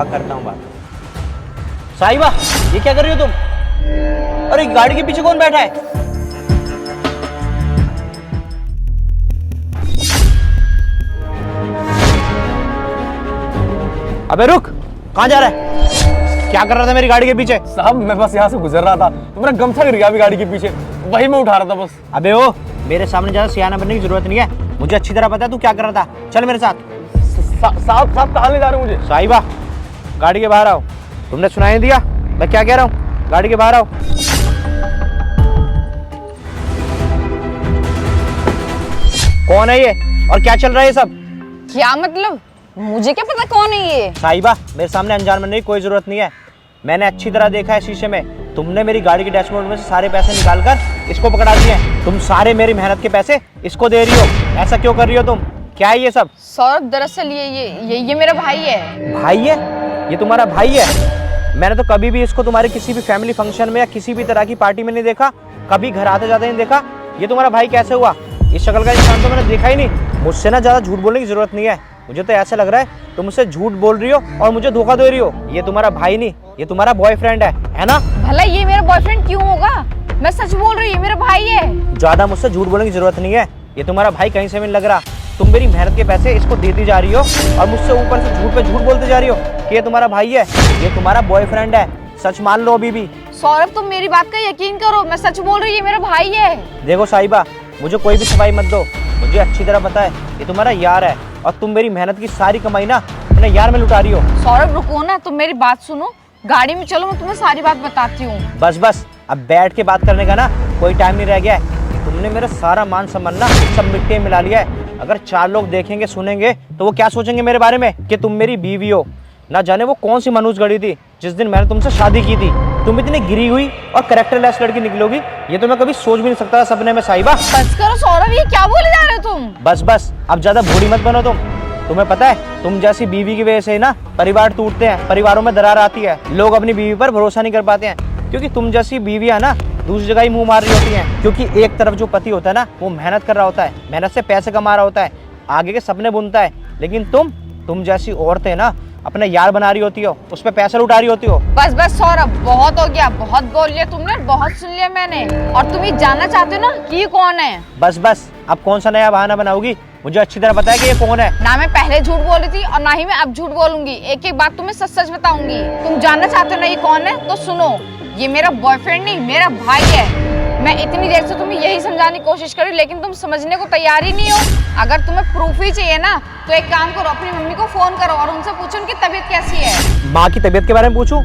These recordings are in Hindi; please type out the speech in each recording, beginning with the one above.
करता हूँ बात। साहिबा, ये क्या कर रही हो तुम? अरे गाड़ी के पीछे कौन बैठा है? अबे रुक, कहाँ जा रहा है? क्या कर रहा था मेरी गाड़ी के पीछे? साहब मैं बस यहाँ से गुजर रहा था तो मेरा गमछा गिर गया अभी गाड़ी के पीछे, वही मैं उठा रहा था बस। अबे ओ, मेरे सामने ज्यादा सियाना बनने की जरूरत नहीं है, मुझे अच्छी तरह पता है तू क्या कर रहा था। चल मेरे साथ। साहब कहाँ ले जा रहे हो मुझे? साहिबा, गाड़ी के बाहर आओ। तुमने सुनाई नहीं दिया मैं क्या कह रहा हूँ? गाड़ी के बाहर आओ। कौन है ये और क्या चल रहा है ये सब? क्या मतलब? मुझे क्या पता कौन है ये? साहिबा, मेरे सामने अनजान बनने की कोई जरूरत नहीं है। मैंने अच्छी तरह देखा है शीशे में, तुमने मेरी गाड़ी के डैशबोर्ड में से सारे पैसे निकालकर इसको पकड़ा दिए। तुम सारे मेरी मेहनत के पैसे इसको दे रही हो, ऐसा क्यों कर रही हो तुम? क्या है ये सब? सौरभ, दरअसल ये मेरा भाई है। भाई है? ये तुम्हारा भाई है? मैंने तो कभी भी इसको तुम्हारे किसी भी फैमिली फंक्शन में या किसी भी तरह की पार्टी में नहीं देखा, कभी घर आते जाते नहीं देखा। ये तुम्हारा भाई कैसे हुआ? इस शक्ल का इंसान तो मैंने देखा ही नहीं। मुझसे ना ज्यादा झूठ बोलने की जरूरत नहीं है, मुझे तो ऐसा लग रहा है तुम मुझसे झूठ बोल रही हो और मुझे धोखा दे रही हो। ये तुम्हारा भाई नहीं, ये तुम्हारा बॉयफ्रेंड है ना? भला ये मेरा बॉयफ्रेंड क्यों होगा? मैं सच बोल रही हूँ, ये मेरा भाई है। ज्यादा मुझसे झूठ बोलने की जरूरत नहीं है, ये तुम्हारा भाई कहीं से भी नहीं लग रहा। तुम मेरी मेहनत के पैसे इसको देती जा रही हो और मुझसे ऊपर से झूठ पे झूठ बोलते जा रही हो कि ये तुम्हारा भाई है, ये तुम्हारा बॉयफ्रेंड है। सच मान लो अभी भी। सौरभ, तुम मेरी बात का यकीन करो, मैं सच बोल रही हूँ, ये मेरा भाई है। देखो साहिबा, मुझे कोई भी सफाई मत दो, मुझे अच्छी तरह पता है ये तुम्हारा यार है और तुम मेरी मेहनत की सारी कमाई ना अपने यार में लुटा रही हो। सौरभ रुको ना, तुम मेरी बात सुनो, गाड़ी में चलो, मैं तुम्हें सारी बात बताती हूँ। बस अब बैठ के बात करने का ना कोई टाइम नहीं रह गया है। तुमने मेरा सारा मान सम्मान ना सब मिट्टी में मिला लिया है। अगर 4 लोग देखेंगे सुनेंगे तो वो क्या सोचेंगे मेरे बारे में कि तुम मेरी बीवी हो। ना जाने वो कौन सी मनहूस घड़ी थी जिस दिन मैंने तुमसे शादी की थी। तुम इतनी गिरी हुई और कैरेक्टरलेस लड़की निकलोगी ये तो मैं कभी सोच भी नहीं सकता था सपने में। साहिबा बस करो सौरभ, ये क्या बोले जा रहे हो तुम? बस अब ज्यादा भोली मत बनो तुम। तुम्हें पता है तुम जैसी बीवी की वजह से ना परिवार टूटते हैं, परिवारों में दरार आती है, लोग अपनी बीवी पर भरोसा नहीं कर पाते हैं क्योंकि तुम जैसी बीवियां ना दूसरी जगह ही मुंह मार रही होती हैं। क्योंकि एक तरफ जो पति होता है ना वो मेहनत कर रहा होता है, मेहनत से पैसे कमा रहा होता है, आगे के सपने बुनता है, लेकिन तुम जैसी औरतें ना अपने यार बना रही होती हो, उस पर पैसा लुटा रही होती हो। बस सौरभ, बहुत हो गया, बहुत बोल लिया तुमने, बहुत सुन लिया मैंने। और तुम ये जानना चाहते हो ना कि ये कौन है? बस अब कौन सा नया बहाना बनाओगी? मुझे अच्छी तरह पता है कि ये कौन है। ना मैं पहले झूठ बोल रही थी और ना ही मैं अब झूठ बोलूंगी। एक एक बात तुम्हें सच बताऊंगी। तुम जानना चाहते हो ना ये कौन है? तो सुनो, ये मेरा बॉयफ्रेंड नहीं, मेरा भाई है। मैं इतनी देर से तुम्हें यही समझाने की कोशिश कर रही हूँ लेकिन तुम समझने को तैयार ही नहीं हो। अगर तुम्हें प्रूफ ही चाहिए ना तो एक काम करो, अपनी मम्मी को फोन करो और उनसे पूछो उनकी तबीयत कैसी है। माँ की तबीयत के बारे में पूछूं?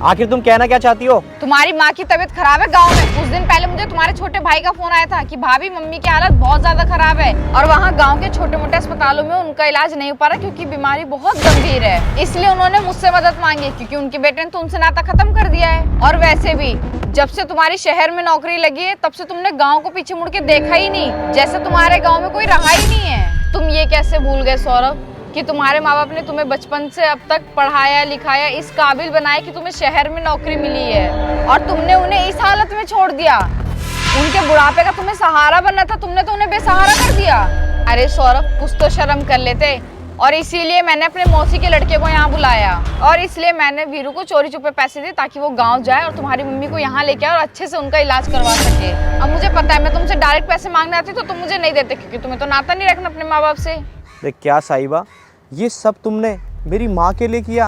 आखिर तुम कहना क्या चाहती हो? तुम्हारी माँ की तबीयत खराब है गांव में। कुछ दिन पहले मुझे तुम्हारे छोटे भाई का फोन आया था कि भाभी मम्मी की हालत बहुत ज्यादा खराब है और वहाँ गांव के छोटे मोटे अस्पतालों में उनका इलाज नहीं हो पा रहा क्योंकि बीमारी बहुत गंभीर है। इसलिए उन्होंने मुझसे मदद मांगी क्योंकि उनके बेटे ने तो उनसे नाता खत्म कर दिया है। और वैसे भी जब से तुम्हारी शहर में नौकरी लगी है तब से तुमने गाँव को पीछे मुड़ के देखा ही नहीं, जैसे तुम्हारे गाँव में कोई रहा ही नहीं है। तुम ये कैसे भूल गए सौरभ कि तुम्हारे माँ बाप ने तुम्हें बचपन से अब तक पढ़ाया लिखाया, इस काबिल बनाया कि तुम्हें शहर में नौकरी मिली है और तुमने उन्हें इस हालत में छोड़ दिया। उनके बुढ़ापे का तुम्हें सहारा बनना था, तुमने तो उन्हें बेसहारा कर दिया। अरे सौरभ, कुछ तो शर्म कर लेते। और इसीलिए मैंने अपने मौसी के लड़के को यहाँ बुलाया और इसलिए मैंने वीरू को चोरी छुपे पैसे दिए ताकि वो गाँव जाए और तुम्हारी मम्मी को यहाँ लेके आए और अच्छे से उनका इलाज करवा सके। अब मुझे पता है मैं तुमसे डायरेक्ट पैसे मांगने आती तो तुम मुझे नहीं देते क्योंकि तुम्हें तो नाता नहीं रखना अपने माँ बाप से। देख क्या साहिबा, ये सब तुमने मेरी माँ के लिए किया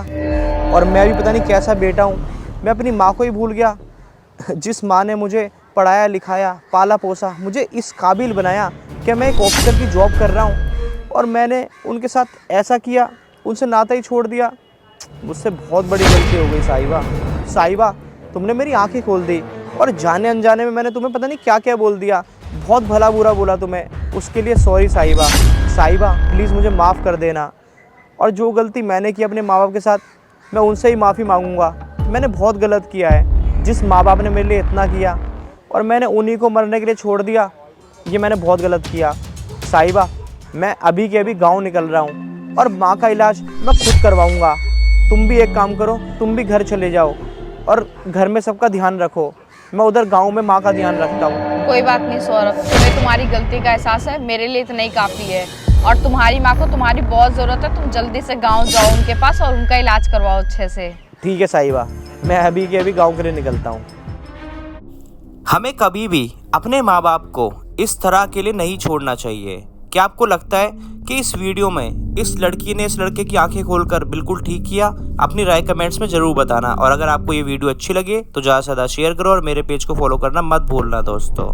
और मैं भी पता नहीं कैसा बेटा हूँ, मैं अपनी माँ को ही भूल गया। जिस माँ ने मुझे पढ़ाया लिखाया पाला पोसा, मुझे इस काबिल बनाया कि मैं एक ऑफिसर की जॉब कर रहा हूँ और मैंने उनके साथ ऐसा किया, उनसे नाता ही छोड़ दिया। मुझसे बहुत बड़ी गलती हो गई साहिबा, तुमने मेरी आंखें खोल दी और जाने अनजाने में मैंने तुम्हें पता नहीं क्या क्या बोल दिया, बहुत भला बुरा बोला तुम्हें, उसके लिए सॉरी साहिबा प्लीज़ मुझे माफ़ कर देना। और जो गलती मैंने की अपने माँ बाप के साथ मैं उनसे ही माफ़ी मांगूंगा। मैंने बहुत गलत किया है, जिस माँ बाप ने मेरे लिए इतना किया और मैंने उन्हीं को मरने के लिए छोड़ दिया, ये मैंने बहुत गलत किया। साहिबा, मैं अभी के अभी गांव निकल रहा हूँ और माँ का इलाज मैं खुद करवाऊँगा। तुम भी एक काम करो, तुम भी घर चले जाओ और घर में सबका ध्यान रखो। मैं उधर गाँव में माँ का ध्यान रखता हूँ। कोई बात नहीं सौरभ, तुम्हें तुम्हारी गलती का एहसास है, मेरे लिए इतना ही काफी है। और तुम्हारी माँ को तुम्हारी बहुत जरूरत है, तुम जल्दी से गाँव जाओ उनके पास और उनका इलाज करवाओ अच्छे से। ठीक है साहिबा, मैं अभी के अभी गांव के लिए निकलता हूँ। हमें कभी भी अपने माँ बाप को इस तरह के लिए नहीं छोड़ना चाहिए। क्या आपको लगता है कि इस वीडियो में इस लड़की ने इस लड़के की आंखें खोलकर बिल्कुल ठीक किया? अपनी राय कमेंट्स में ज़रूर बताना। और अगर आपको ये वीडियो अच्छी लगे तो ज़्यादा से ज़्यादा शेयर करो और मेरे पेज को फॉलो करना मत भूलना दोस्तों।